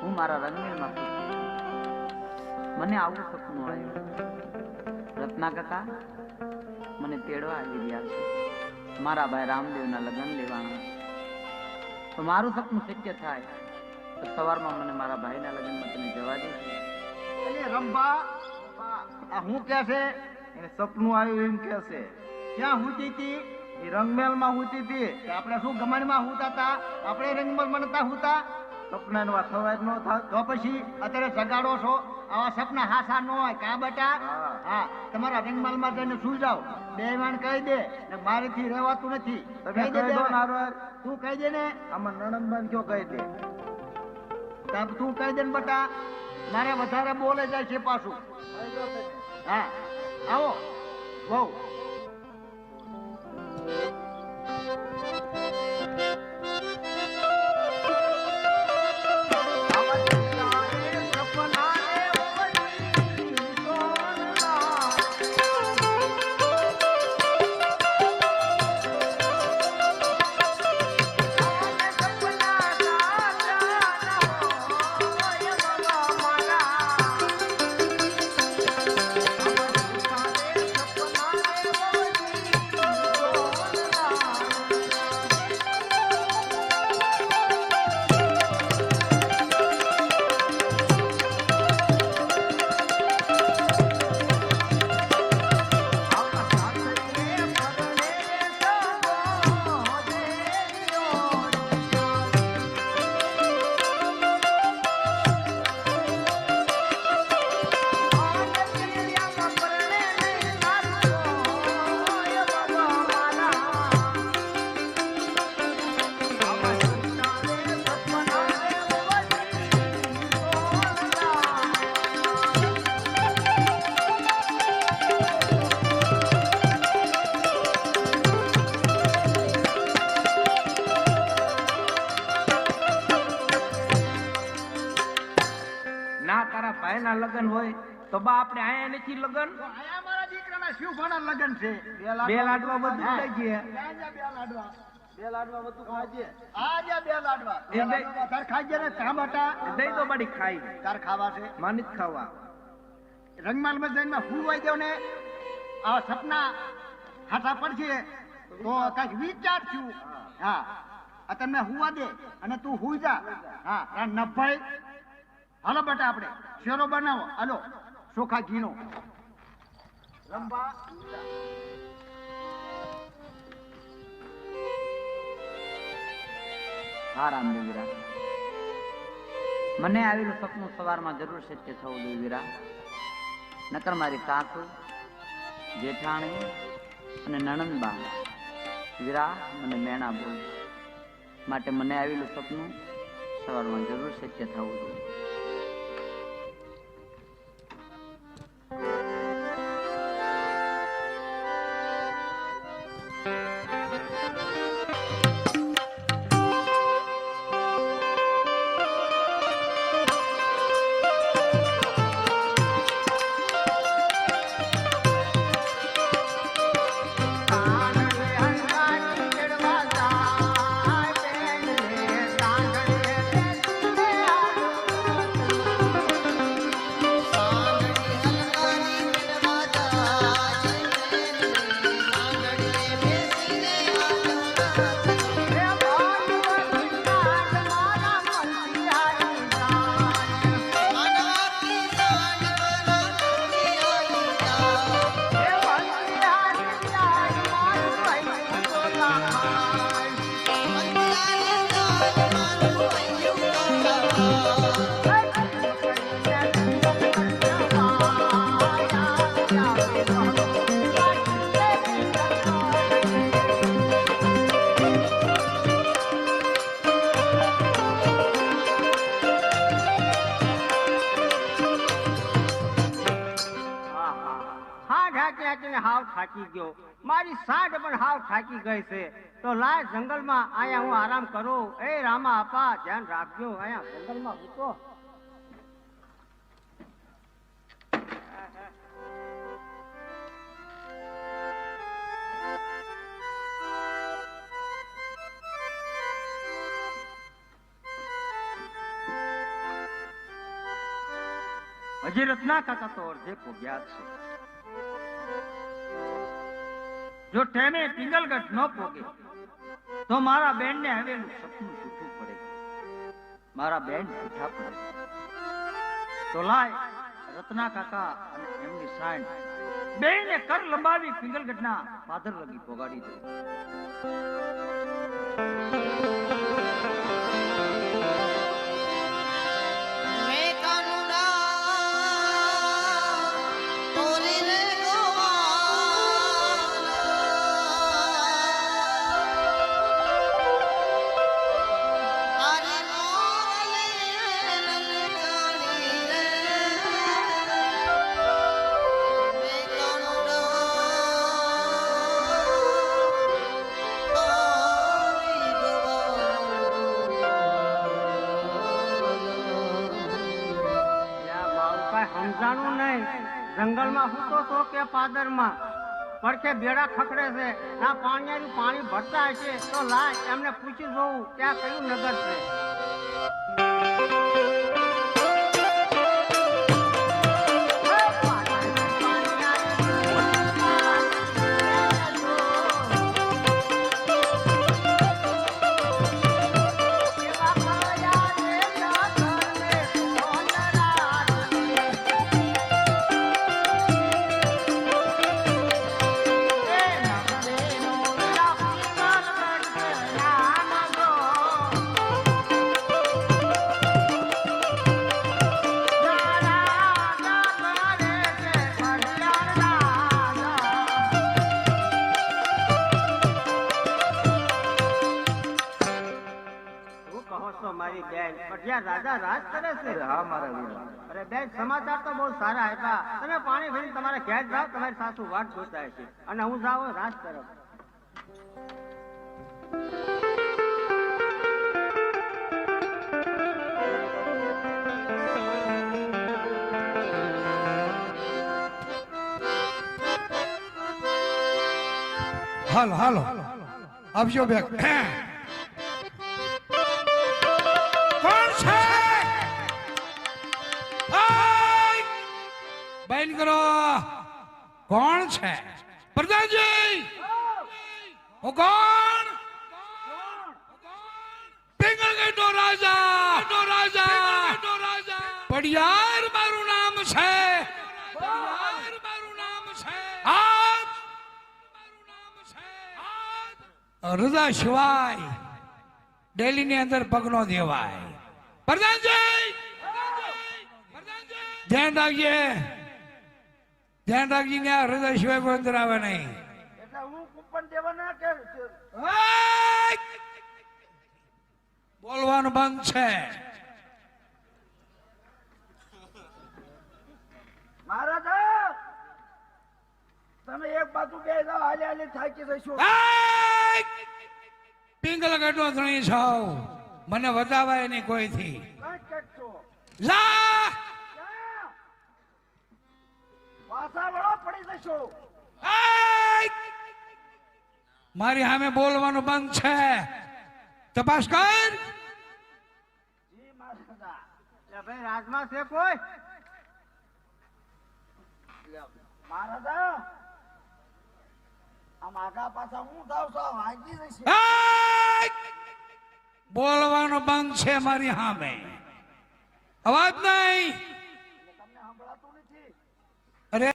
હું મારા રંગમેલમાં સુખી છું. મને આવું સપનું આવ્યું. રત્ના કાકા મને તેડવા આવી રહ્યા છે. મારા ભાઈ રામદેવના લગ્ન લેવાના છે. તો મારું સપનું શક્ય થાય તો સવારમાં મને મારા ભાઈના લગ્નમાં તમે જવા દેજો. અરે રંભા, આ હું કે છે એને સપનું આવ્યું એમ કે છે. ક્યાં હુતી હતી? એ રંગમેલમાં હુતી હતી. આપણે શું ગમનમાં હુતા હતા? આપણે રંગમેલમાં નતા હુતા. સપનાનો આ સવાર નો થાય તો પછી અત્યારે જગાડો છો. આવા સપના હાસા ન હોય કા બેટા? હા, તમારા રંગમેલમાં જઈને સુઈ જાઓ. બે વાણ કહી દે ને મારીથી રહેવાતું નથી. કહી દે તું કહી દે ને. આમાં નણંદબાન કયો કહી દે. તું કહી દે ને બેટા, મારે વધારે બોલે જાય છે પાછું. હા આવો બહુ ભાઈના લગ્ન હોય તો બા આપણે આયા નથી લગ્ન. આયા મારા દીકરાના શિવભાના લગ્ન છે. બે લાડવા બધું લઈ જઈએ. બે લાડવા બધું ખાજે. આજા બે લાડવા. તાર ખાજે ને ચામટા દઈ તો બડી ખાઈ. તાર ખાવા છે? માની જ ખાવા. રંગમાલમાં જઈને ફૂલવાઈ દેવ ને આ સપના હાથા પડશે તો કઈક વિચાર છું. હા આ તને હુવા દે અને તું હુઈ જા. હા નભાઈ હાલો બેટા આપણે શેરો બનાવો. હાલો ચોખા ઘીનો. રંભા હા રામદેવ વીરા, મને આવેલું સપનું સવારમાં જરૂર સત્ય થવું જોઈએ વીરા. નકર મારી સાસુ, જેઠાણી અને નણંદબા વીરા મને મેણા બોલ. માટે મને આવેલું સપનું સવારમાં જરૂર સત્ય થવું જોઈએ. હાવ થાકી ગયો. મારી સાઠ પણ હાવ થાકી ગઈ છે. તો લાય જંગલમાં આયા હું આરામ કરું. એ રામા આપા ધ્યાન રાખજો. આયા જંગલમાં ઉતો હજી રત્ના કાકા તો અડધે પોગ્યા જ છે. જો ટેમે પિંગલગઢ ન પોગે તો મારા બેન ને હવેલું સપનું છૂટું પડે. મારા બેન છૂટા પડે તો લાય રત્ના કાકા અને એમની સાંડ બેને કર લંબાવી પિંગલગઢના પાદર લગી પોગાડી દે. સમજાણું નહીં. જંગલમાં હૂતો તો કે પાદરમાં પડખે બેડા ખખડે છે. ના પાણીયાનું પાણી ભરતા હશે તો લાય એમને પૂછી જોઉં ત્યાં કયું નગર છે. મારી બેન પટિયા રાજા રાજ કરે છે. હા મારા વીરા. અરે બેન સમાચાર તો બહુ સારા આપ્યા. તમે પાણી ભરીને તમારે ઘેર જાઓ. તમારી સાસુ વાટ જોતા છે અને હું જાઉં રાજ તરફ. હાલો હાલો આવજો બેગ. બેન કરો કોણ છે? પ્રધાનજી હું કોણ? પિંગલગઢનો રાજા પડિયાર મારું નામ છે. રજા સિવાય ડેલી ની અંદર પગ નો દેવાય. પ્રધાનજી ધ્યાન રાખજે. ધ્યાન રાખી ને હૃદય સિવાય કોઈ અંદર આવે નહીં. એટલે હું કૂપન દેવાના કે બોલવાનું બંધ છે. મહારાજા તમે એક બાજુ બે જાઓ. હાલે હાલે થાકી જશો. પિંગલગઢ નો ધણી છો. મને વધાવાય નહીં કોઈથી. કઈ કટશો લા પાછા વળો પડી જશો. મારી સામે બોલવાનું બંધ છે. તપાસ કર. જી મહારાજા. ભાઈ રાજમાં છે કોઈ? મહારાજા આમ આગા પાછા હું જાઉં છું. વાગી જશે. બોલવાનું બંધ છે મારી સામે. અવાજ નહીં. તમને સંભળાતું નથી. અરે